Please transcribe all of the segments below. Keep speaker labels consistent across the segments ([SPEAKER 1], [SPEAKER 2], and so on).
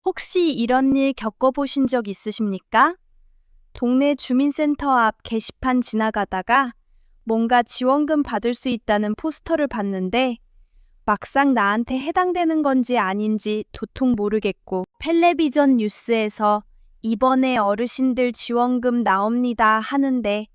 [SPEAKER 1] 혹시 이런 일 겪어보신 적 있으십니까? 동네 주민센터 앞 게시판 지나가다가 뭔가 지원금 받을 수 있다는 포스터를 봤는데 막상 나한테 해당되는 건지 아닌지 도통 모르겠고 텔레비전 뉴스에서 이번에 어르신들 지원금 나옵니다 하는데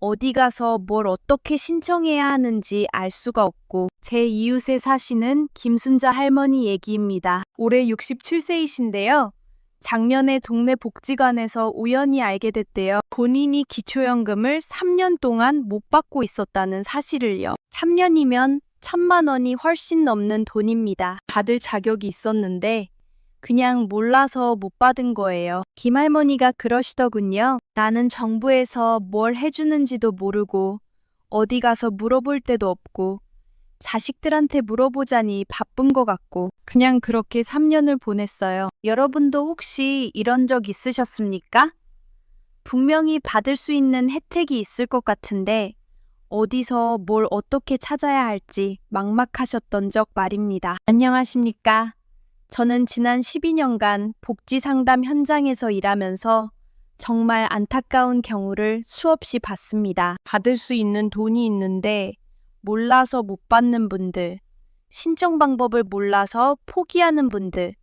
[SPEAKER 1] 어디 가서 뭘 어떻게 신청해야 하는지 알 수가 없고 제 이웃에 사시는 김순자 할머니 얘기입니다. 올해 67세이신데요. 작년에 동네 복지관에서 우연히 알게 됐대요. 본인이 기초연금을 3년 동안 못 받고 있었다는 사실을요. 3년이면 1,000만 원이 훨씬 넘는 돈입니다. 받을 자격이 있었는데 그냥 몰라서 못 받은 거예요. 김할머니가 그러시더군요. 나는 정부에서 뭘 해주는지도 모르고 어디 가서 물어볼 데도 없고 자식들한테 물어보자니 바쁜 것 같고 그냥 그렇게 3년을 보냈어요. 여러분도 혹시 이런 적 있으셨습니까? 분명히 받을 수 있는 혜택이 있을 것 같은데 어디서 뭘 어떻게 찾아야 할지 막막하셨던 적 말입니다. 안녕하십니까? 저는 지난 12년간 복지상담 현장에서 일하면서 정말 안타까운 경우를 수없이 봤습니다. 받을 수 있는 돈이 있는데 몰라서 못 받는 분들, 신청 방법을 몰라서 포기하는 분들,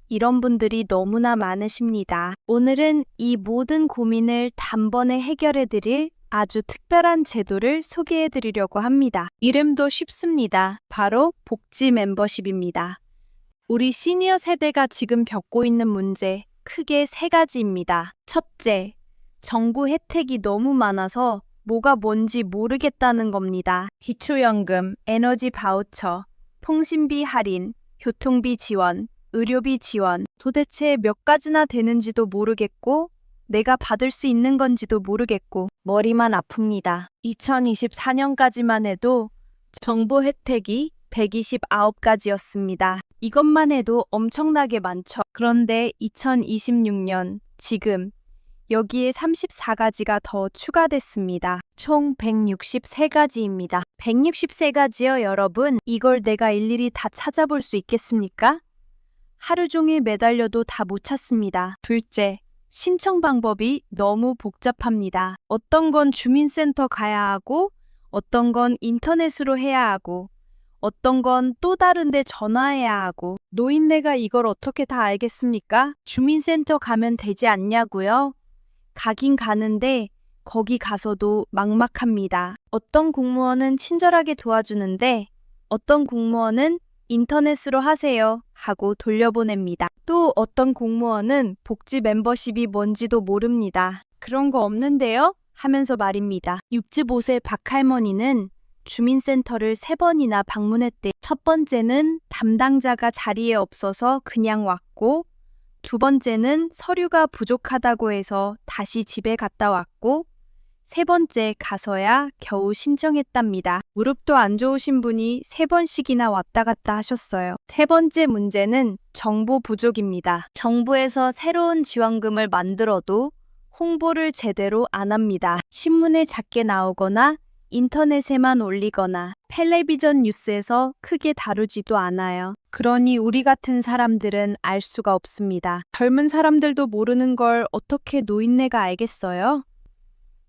[SPEAKER 1] 이런 분들이 너무나 많으십니다. 오늘은 이 모든 고민을 단번에 해결해 드릴 아주 특별한 제도를 소개해 드리려고 합니다. 이름도 쉽습니다. 바로 복지 멤버십입니다. 우리 시니어 세대가 지금 겪고 있는 문제 크게 세 가지입니다. 첫째, 정부 혜택이 너무 많아서 뭐가 뭔지 모르겠다는 겁니다. 기초연금, 에너지 바우처, 통신비 할인, 교통비 지원, 의료비 지원, 도대체 몇 가지나 되는지도 모르겠고 내가 받을 수 있는 건지도 모르겠고 머리만 아픕니다. 2024년까지만 해도 정부 혜택이 129가지였습니다. 이것만 해도 엄청나게 많죠. 그런데 2026년 지금 여기에 34가지가 더 추가됐습니다. 총 163가지입니다. 163가지요, 여러분. 이걸 내가 일일이 다 찾아볼 수 있겠습니까? 하루 종일 매달려도 다 못 찾습니다. 둘째, 신청 방법이 너무 복잡합니다. 어떤 건 주민센터 가야 하고, 어떤 건 인터넷으로 해야 하고, 어떤 건 또 다른 데 전화해야 하고, 노인네가 이걸 어떻게 다 알겠습니까? 주민센터 가면 되지 않냐고요? 가긴 가는데 거기 가서도 막막합니다. 어떤 공무원은 친절하게 도와주는데 어떤 공무원은 인터넷으로 하세요 하고 돌려보냅니다. 또 어떤 공무원은 복지 멤버십이 뭔지도 모릅니다. 그런 거 없는데요? 하면서 말입니다. 65세 박할머니는 주민센터를 3번이나 방문했대. 첫 번째는 담당자가 자리에 없어서 그냥 왔고, 두 번째는 서류가 부족하다고 해서 다시 집에 갔다 왔고, 세 번째 가서야 겨우 신청했답니다. 무릎도 안 좋으신 분이 3번씩이나 왔다 갔다 하셨어요. 세 번째 문제는 정보 부족입니다. 정부에서 새로운 지원금을 만들어도 홍보를 제대로 안 합니다. 신문에 작게 나오거나 인터넷에만 올리거나 텔레비전 뉴스에서 크게 다루지도 않아요. 그러니 우리 같은 사람들은 알 수가 없습니다. 젊은 사람들도 모르는 걸 어떻게 노인네가 알겠어요?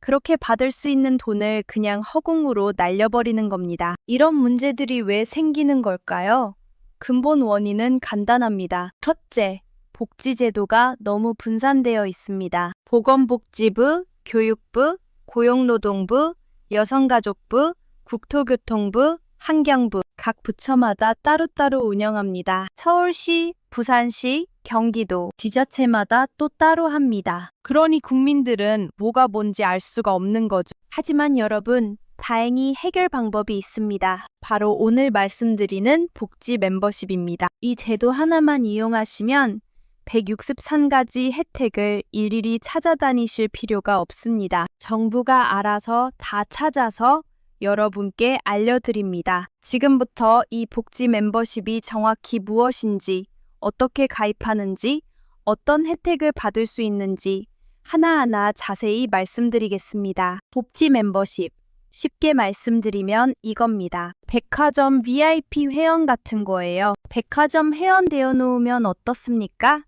[SPEAKER 1] 그렇게 받을 수 있는 돈을 그냥 허공으로 날려버리는 겁니다. 이런 문제들이 왜 생기는 걸까요? 근본 원인은 간단합니다. 첫째, 복지제도가 너무 분산되어 있습니다. 보건복지부, 교육부, 고용노동부, 여성가족부, 국토교통부, 환경부 각 부처마다 따로따로 운영합니다. 서울시, 부산시, 경기도, 지자체마다 또 따로 합니다. 그러니 국민들은 뭐가 뭔지 알 수가 없는 거죠. 하지만 여러분, 다행히 해결 방법이 있습니다. 바로 오늘 말씀드리는 복지 멤버십입니다. 이 제도 하나만 이용하시면 163가지 혜택을 일일이 찾아다니실 필요가 없습니다. 정부가 알아서 다 찾아서 여러분께 알려드립니다. 지금부터 이 복지 멤버십이 정확히 무엇인지, 어떻게 가입하는지, 어떤 혜택을 받을 수 있는지 하나하나 자세히 말씀드리겠습니다. 복지 멤버십, 쉽게 말씀드리면 이겁니다. 백화점 VIP 회원 같은 거예요. 백화점 회원 되어 놓으면 어떻습니까?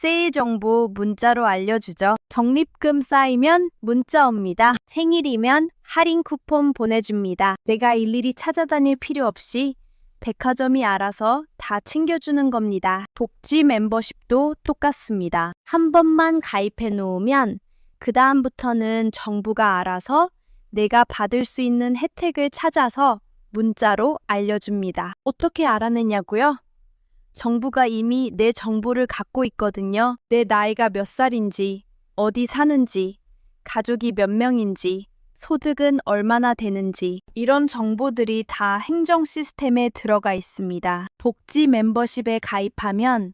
[SPEAKER 1] 세일 정보 문자로 알려주죠. 적립금 쌓이면 문자 옵니다. 생일이면 할인 쿠폰 보내줍니다. 내가 일일이 찾아다닐 필요 없이 백화점이 알아서 다 챙겨주는 겁니다. 복지 멤버십도 똑같습니다. 한 번만 가입해 놓으면 그 다음부터는 정부가 알아서 내가 받을 수 있는 혜택을 찾아서 문자로 알려줍니다. 어떻게 알아내냐고요? 정부가 이미 내 정보를 갖고 있거든요. 내 나이가 몇 살인지, 어디 사는지, 가족이 몇 명인지, 소득은 얼마나 되는지 이런 정보들이 다 행정 시스템에 들어가 있습니다. 복지 멤버십에 가입하면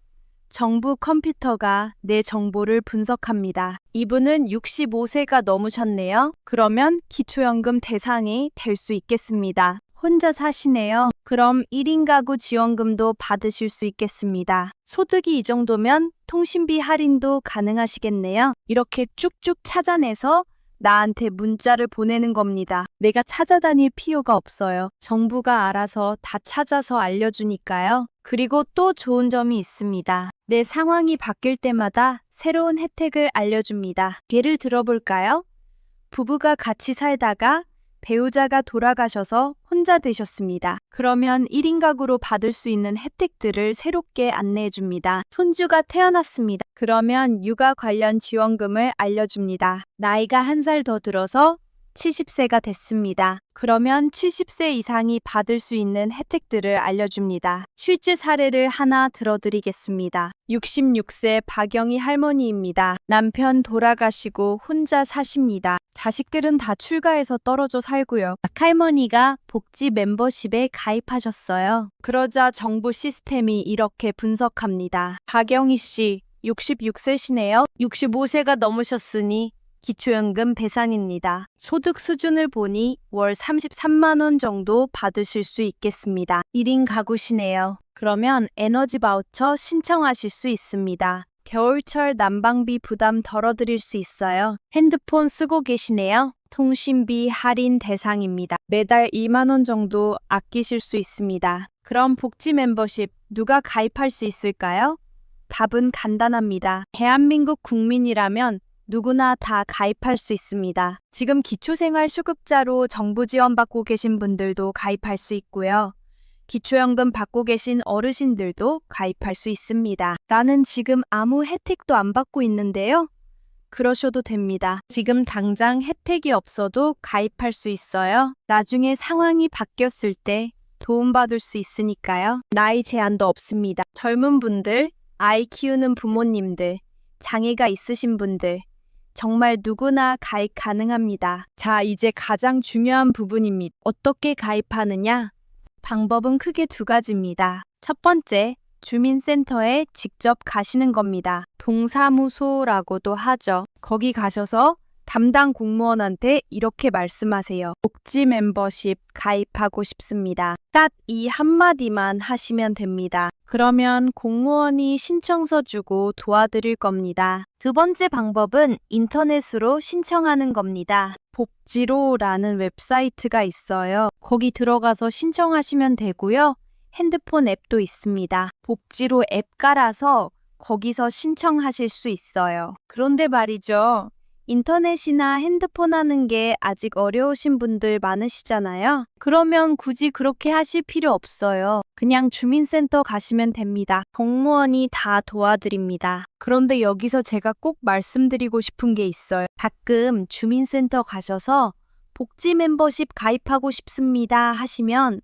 [SPEAKER 1] 정부 컴퓨터가 내 정보를 분석합니다. 이분은 65세가 넘으셨네요. 그러면 기초연금 대상이 될 수 있겠습니다. 혼자 사시네요. 그럼 1인 가구 지원금도 받으실 수 있겠습니다. 소득이 이 정도면 통신비 할인도 가능하시겠네요. 이렇게 쭉쭉 찾아내서 나한테 문자를 보내는 겁니다. 내가 찾아다닐 필요가 없어요. 정부가 알아서 다 찾아서 알려주니까요. 그리고 또 좋은 점이 있습니다. 내 상황이 바뀔 때마다 새로운 혜택을 알려줍니다. 예를 들어볼까요? 부부가 같이 살다가 배우자가 돌아가셔서 혼자 되셨습니다. 그러면 1인 가구로 받을 수 있는 혜택들을 새롭게 안내해 줍니다. 손주가 태어났습니다. 그러면 육아 관련 지원금을 알려줍니다. 나이가 한 살 더 들어서 70세가 됐습니다. 그러면 70세 이상이 받을 수 있는 혜택들을 알려줍니다. 실제 사례를 하나 들어드리겠습니다. 66세 박영희 할머니입니다. 남편 돌아가시고 혼자 사십니다. 자식들은 다 출가해서 떨어져 살고요. 할머니가 복지 멤버십에 가입하셨어요. 그러자 정부 시스템이 이렇게 분석합니다. 박영희 씨, 66세시네요. 65세가 넘으셨으니 기초연금 배상입니다. 소득 수준을 보니 월 33만 원 정도 받으실 수 있겠습니다. 1인 가구시네요. 그러면 에너지 바우처 신청하실 수 있습니다. 겨울철 난방비 부담 덜어드릴 수 있어요. 핸드폰 쓰고 계시네요. 통신비 할인 대상입니다. 매달 2만 원 정도 아끼실 수 있습니다. 그럼 복지 멤버십 누가 가입할 수 있을까요? 답은 간단합니다. 대한민국 국민이라면 누구나 다 가입할 수 있습니다. 지금 기초생활수급자로 정부 지원받고 계신 분들도 가입할 수 있고요. 기초연금 받고 계신 어르신들도 가입할 수 있습니다. 나는 지금 아무 혜택도 안 받고 있는데요. 그러셔도 됩니다. 지금 당장 혜택이 없어도 가입할 수 있어요. 나중에 상황이 바뀌었을 때 도움받을 수 있으니까요. 나이 제한도 없습니다. 젊은 분들, 아이 키우는 부모님들, 장애가 있으신 분들, 정말 누구나 가입 가능합니다. 자, 이제 가장 중요한 부분입니다. 어떻게 가입하느냐? 방법은 크게 두 가지입니다. 첫 번째, 주민센터에 직접 가시는 겁니다. 동사무소라고도 하죠. 거기 가셔서 담당 공무원한테 이렇게 말씀하세요. 복지 멤버십 가입하고 싶습니다. 딱 이 한마디만 하시면 됩니다. 그러면 공무원이 신청서 주고 도와드릴 겁니다. 두 번째 방법은 인터넷으로 신청하는 겁니다. 복지로라는 웹사이트가 있어요. 거기 들어가서 신청하시면 되고요. 핸드폰 앱도 있습니다. 복지로 앱 깔아서 거기서 신청하실 수 있어요. 그런데 말이죠. 인터넷이나 핸드폰 하는 게 아직 어려우신 분들 많으시잖아요. 그러면 굳이 그렇게 하실 필요 없어요. 그냥 주민센터 가시면 됩니다. 공무원이 다 도와드립니다. 그런데 여기서 제가 꼭 말씀드리고 싶은 게 있어요. 가끔 주민센터 가셔서 복지 멤버십 가입하고 싶습니다 하시면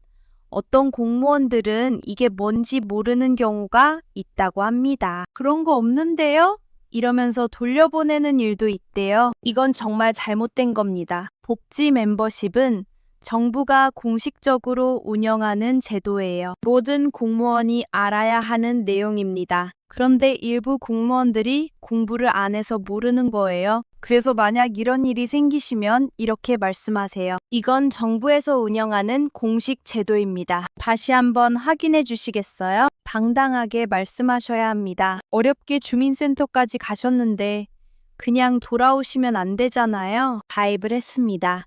[SPEAKER 1] 어떤 공무원들은 이게 뭔지 모르는 경우가 있다고 합니다. 그런 거 없는데요? 이러면서 돌려보내는 일도 있대요. 이건 정말 잘못된 겁니다. 복지 멤버십은 정부가 공식적으로 운영하는 제도예요. 모든 공무원이 알아야 하는 내용입니다. 그런데 일부 공무원들이 공부를 안 해서 모르는 거예요. 그래서 만약 이런 일이 생기시면 이렇게 말씀하세요. 이건 정부에서 운영하는 공식 제도입니다. 다시 한번 확인해 주시겠어요? 당당하게 말씀하셔야 합니다. 어렵게 주민센터까지 가셨는데 그냥 돌아오시면 안 되잖아요. 가입을 했습니다.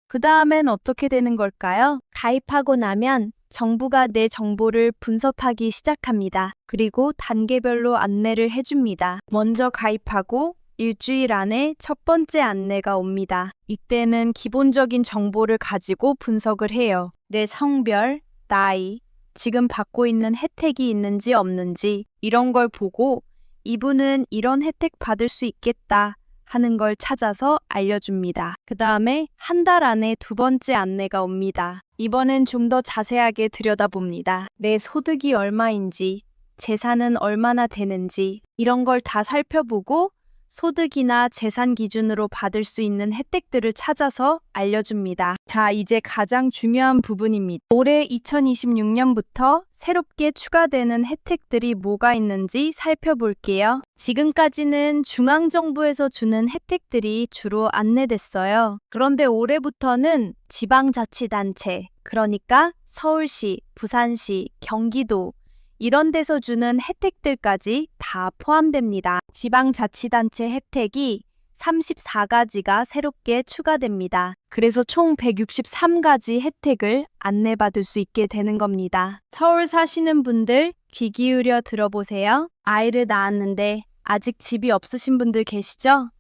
[SPEAKER 1] 그 다음엔 어떻게 되는 걸까요? 가입하고 나면 정부가 내 정보를 분석하기 시작합니다. 그리고 단계별로 안내를 해줍니다. 먼저 가입하고 일주일 안에 첫 번째 안내가 옵니다. 이때는 기본적인 정보를 가지고 분석을 해요. 내 성별, 나이, 지금 받고 있는 혜택이 있는지 없는지 이런 걸 보고 이분은 이런 혜택 받을 수 있겠다 하는 걸 찾아서 알려줍니다. 그 다음에 한 달 안에 두 번째 안내가 옵니다. 이번엔 좀 더 자세하게 들여다봅니다. 내 소득이 얼마인지, 재산은 얼마나 되는지 이런 걸 다 살펴보고 소득이나 재산 기준으로 받을 수 있는 혜택들을 찾아서 알려줍니다. 자, 이제 가장 중요한 부분입니다. 올해 2026년부터 새롭게 추가되는 혜택들이 뭐가 있는지 살펴볼게요. 지금까지는 중앙정부에서 주는 혜택들이 주로 안내됐어요. 그런데 올해부터는 지방자치단체, 그러니까 서울시, 부산시, 경기도, 이런 데서 주는 혜택들까지 다 포함됩니다. 지방자치단체 혜택이 34가지가 새롭게 추가됩니다. 그래서 총 163가지 혜택을 안내받을 수 있게 되는 겁니다. 서울 사시는 분들 귀 기울여 들어보세요. 아이를 낳았는데 아직 집이 없으신 분들 계시죠?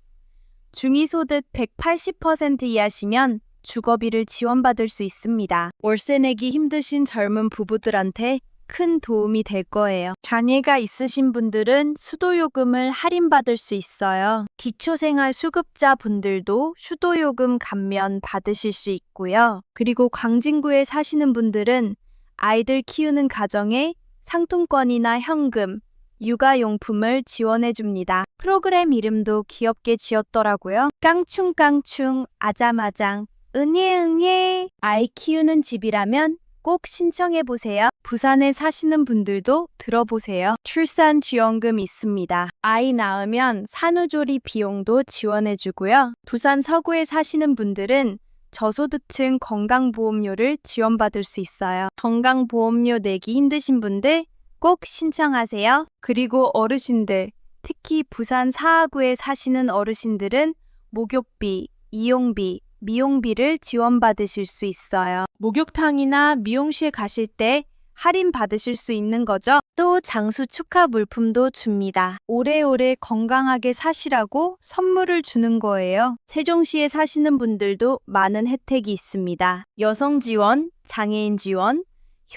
[SPEAKER 1] 중위소득 180% 이하시면 주거비를 지원받을 수 있습니다. 월세 내기 힘드신 젊은 부부들한테 큰 도움이 될 거예요. 자녀가 있으신 분들은 수도요금을 할인받을 수 있어요. 기초생활수급자 분들도 수도요금 감면 받으실 수 있고요. 그리고 광진구에 사시는 분들은 아이들 키우는 가정에 상품권이나 현금, 육아용품을 지원해줍니다. 프로그램 이름도 귀엽게 지었더라고요. 깡충깡충, 아자마장, 응예응예. 아이 키우는 집이라면 꼭 신청해보세요. 부산에 사시는 분들도 들어보세요. 출산지원금 있습니다. 아이 낳으면 산후조리 비용도 지원해주고요. 부산 서구에 사시는 분들은 저소득층 건강보험료를 지원받을 수 있어요. 건강보험료 내기 힘드신 분들 꼭 신청하세요. 그리고 어르신들, 특히 부산 사하구에 사시는 어르신들은 목욕비, 이용비, 미용비를 지원받으실 수 있어요. 목욕탕이나 미용실 가실 때 할인 받으실 수 있는 거죠. 또 장수 축하 물품도 줍니다. 오래오래 건강하게 사시라고 선물을 주는 거예요. 세종시에 사시는 분들도 많은 혜택이 있습니다. 여성 지원, 장애인 지원,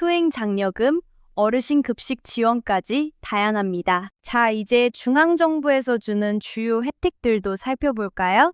[SPEAKER 1] 효행 장려금, 어르신 급식 지원까지 다양합니다. 자, 이제 중앙정부에서 주는 주요 혜택들도 살펴볼까요?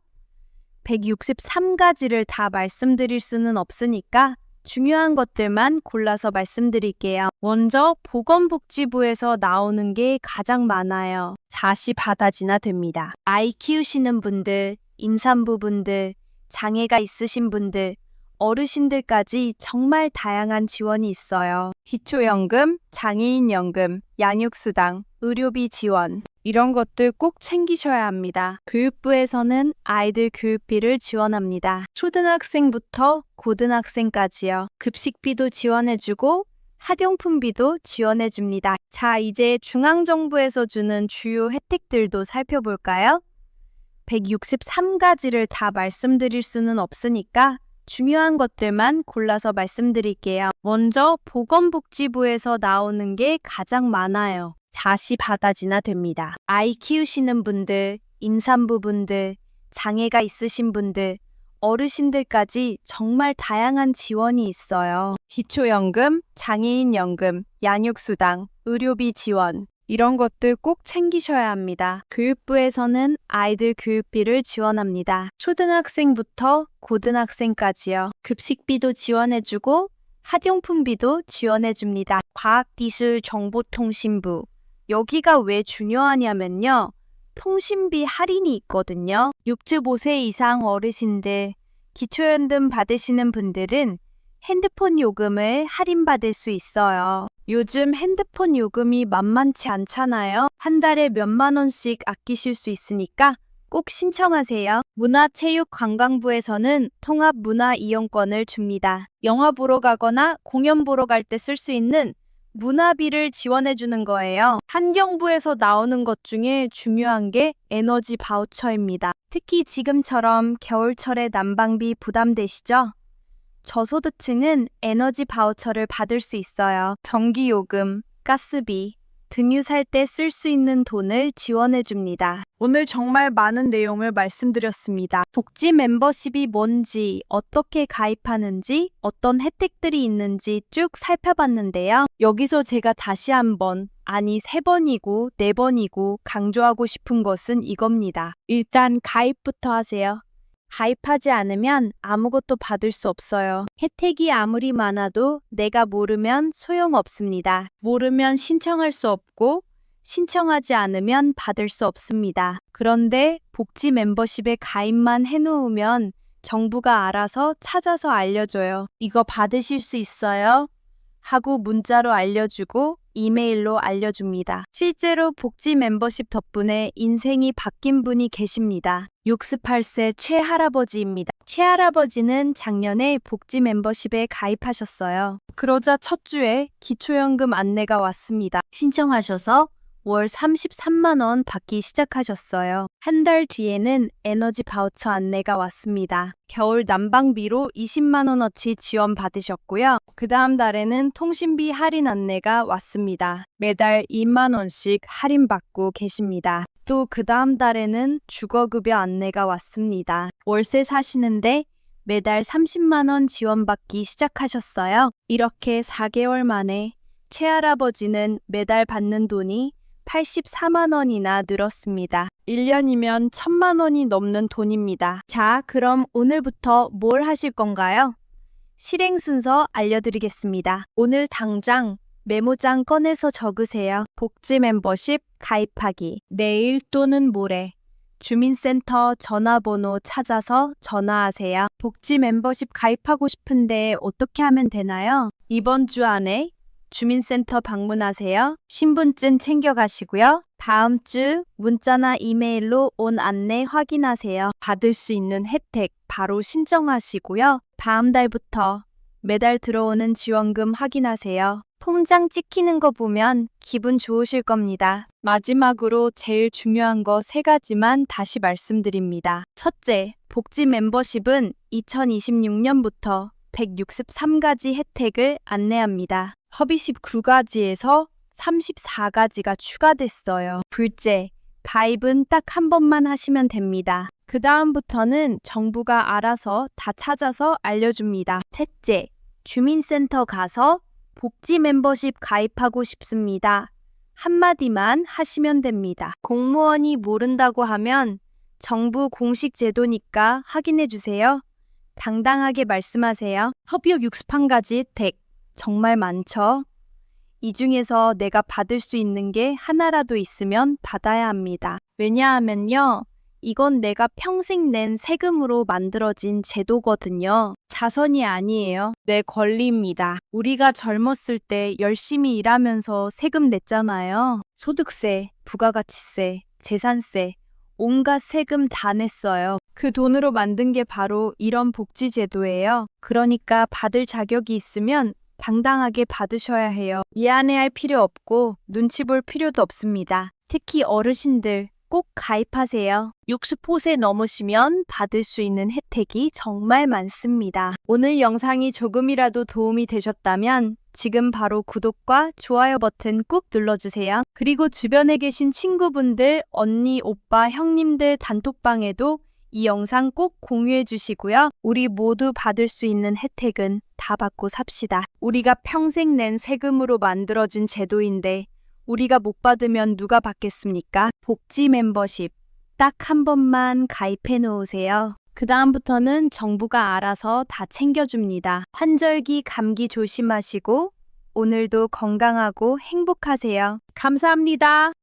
[SPEAKER 1] 163가지를 다 말씀드릴 수는 없으니까 중요한 것들만 골라서 말씀드릴게요. 먼저 보건복지부에서 나오는 게 가장 많아요. 40바다지나 됩니다. 아이 키우시는 분들, 임산부 분들, 장애가 있으신 분들, 어르신들까지 정말 다양한 지원이 있어요. 기초연금, 장애인연금, 양육수당, 의료비 지원, 이런 것들 꼭 챙기셔야 합니다. 교육부에서는 아이들 교육비를 지원합니다. 초등학생부터 고등학생까지요. 급식비도 지원해주고 학용품비도 지원해줍니다. 자, 이제 중앙정부에서 주는 주요 혜택들도 살펴볼까요? 163가지를 다 말씀드릴 수는 없으니까 중요한 것들만 골라서 말씀드릴게요. 먼저 보건복지부에서 나오는 게 가장 많아요. 40바다지나 됩니다. 아이 키우시는 분들, 임산부 분들, 장애가 있으신 분들, 어르신들까지 정말 다양한 지원이 있어요. 기초연금, 장애인연금, 양육수당, 의료비 지원, 이런 것들 꼭 챙기셔야 합니다. 교육부에서는 아이들 교육비를 지원합니다. 초등학생부터 고등학생까지요. 급식비도 지원해주고 학용품비도 지원해줍니다. 과학기술정보통신부, 여기가 왜 중요하냐면요. 통신비 할인이 있거든요. 65세 이상 어르신들, 기초연금 받으시는 분들은 핸드폰 요금을 할인받을 수 있어요. 요즘 핸드폰 요금이 만만치 않잖아요. 한 달에 몇만 원씩 아끼실 수 있으니까 꼭 신청하세요. 문화체육관광부에서는 통합 문화 이용권을 줍니다. 영화 보러 가거나 공연 보러 갈 때 쓸 수 있는 문화비를 지원해주는 거예요. 환경부에서 나오는 것 중에 중요한 게 에너지 바우처입니다. 특히 지금처럼 겨울철에 난방비 부담되시죠? 저소득층은 에너지 바우처를 받을 수 있어요. 전기요금, 가스비, 등유 살 때 쓸 수 있는 돈을 지원해 줍니다. 오늘 정말 많은 내용을 말씀드렸습니다. 복지 멤버십이 뭔지, 어떻게 가입하는지, 어떤 혜택들이 있는지 쭉 살펴봤는데요. 여기서 제가 다시 한번, 아니 3번이고 4번이고 강조하고 싶은 것은 이겁니다. 일단 가입부터 하세요. 가입하지 않으면 아무것도 받을 수 없어요. 혜택이 아무리 많아도 내가 모르면 소용없습니다. 모르면 신청할 수 없고 신청하지 않으면 받을 수 없습니다. 그런데 복지 멤버십에 가입만 해놓으면 정부가 알아서 찾아서 알려줘요. 이거 받으실 수 있어요? 하고 문자로 알려주고 이메일로 알려줍니다. 실제로 복지 멤버십 덕분에 인생이 바뀐 분이 계십니다. 68세 최할아버지입니다. 최할아버지는 작년에 복지 멤버십에 가입하셨어요. 그러자 첫 주에 기초연금 안내가 왔습니다. 신청하셔서 월 33만 원 받기 시작하셨어요. 한 달 뒤에는 에너지 바우처 안내가 왔습니다. 겨울 난방비로 20만 원어치 지원받으셨고요. 그 다음 달에는 통신비 할인 안내가 왔습니다. 매달 2만 원씩 할인받고 계십니다. 또 그 다음 달에는 주거급여 안내가 왔습니다. 월세 사시는데 매달 30만 원 지원받기 시작하셨어요. 이렇게 4개월 만에 최할아버지는 매달 받는 돈이 84만 원이나 늘었습니다. 1년이면 1,000만 원이 넘는 돈입니다. 자, 그럼 오늘부터 뭘 하실 건가요? 실행 순서 알려드리겠습니다. 오늘 당장 메모장 꺼내서 적으세요. 복지 멤버십 가입하기. 내일 또는 모레 주민센터 전화번호 찾아서 전화하세요. 복지 멤버십 가입하고 싶은데 어떻게 하면 되나요? 이번 주 안에 주민센터 방문하세요. 신분증 챙겨가시고요. 다음 주 문자나 이메일로 온 안내 확인하세요. 받을 수 있는 혜택 바로 신청하시고요. 다음 달부터 매달 들어오는 지원금 확인하세요. 통장 찍히는 거 보면 기분 좋으실 겁니다. 마지막으로 제일 중요한 거 3가지만 다시 말씀드립니다. 첫째, 복지 멤버십은 2026년부터 163가지 혜택을 안내합니다. 허비십 9가지에서 34가지가 추가됐어요. 둘째, 가입은 딱 한 번만 하시면 됩니다. 그 다음부터는 정부가 알아서 다 찾아서 알려줍니다. 셋째, 주민센터 가서 복지 멤버십 가입하고 싶습니다. 한마디만 하시면 됩니다. 공무원이 모른다고 하면 정부 공식 제도니까 확인해 주세요. 당당하게 말씀하세요. 협의역 61가지 혜택 정말 많죠? 이 중에서 내가 받을 수 있는 게 하나라도 있으면 받아야 합니다. 왜냐하면요, 이건 내가 평생 낸 세금으로 만들어진 제도거든요. 자선이 아니에요. 내 권리입니다. 우리가 젊었을 때 열심히 일하면서 세금 냈잖아요. 소득세, 부가가치세, 재산세, 온갖 세금 다 냈어요. 그 돈으로 만든 게 바로 이런 복지제도예요. 그러니까 받을 자격이 있으면 당당하게 받으셔야 해요. 미안해할 필요 없고 눈치 볼 필요도 없습니다. 특히 어르신들 꼭 가입하세요. 65세 넘으시면 받을 수 있는 혜택이 정말 많습니다. 오늘 영상이 조금이라도 도움이 되셨다면 지금 바로 구독과 좋아요 버튼 꾹 눌러주세요. 그리고 주변에 계신 친구분들, 언니, 오빠, 형님들 단톡방에도 이 영상 꼭 공유해 주시고요. 우리 모두 받을 수 있는 혜택은 다 받고 삽시다. 우리가 평생 낸 세금으로 만들어진 제도인데 우리가 못 받으면 누가 받겠습니까? 복지 멤버십 딱 한 번만 가입해 놓으세요. 그 다음부터는 정부가 알아서 다 챙겨줍니다. 환절기 감기 조심하시고 오늘도 건강하고 행복하세요. 감사합니다.